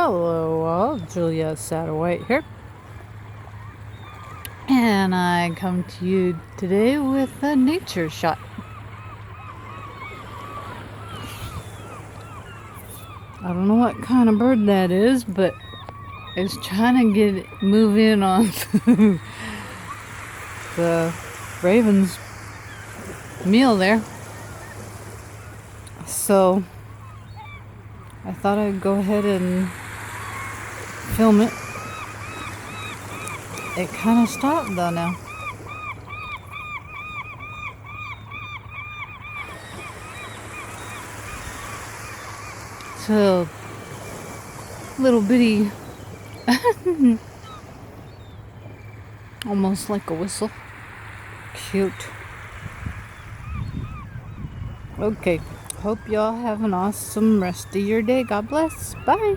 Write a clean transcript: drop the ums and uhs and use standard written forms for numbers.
Hello all, Julia Satterwhite here, and I come to you today with a nature shot. I don't know what kind of bird that is, but it's trying to move in on the raven's meal there. So I thought I'd go ahead and film it. It kind of stopped though now. So little bitty, almost like a whistle. Cute. Okay, hope y'all have an awesome rest of your day. God bless. Bye.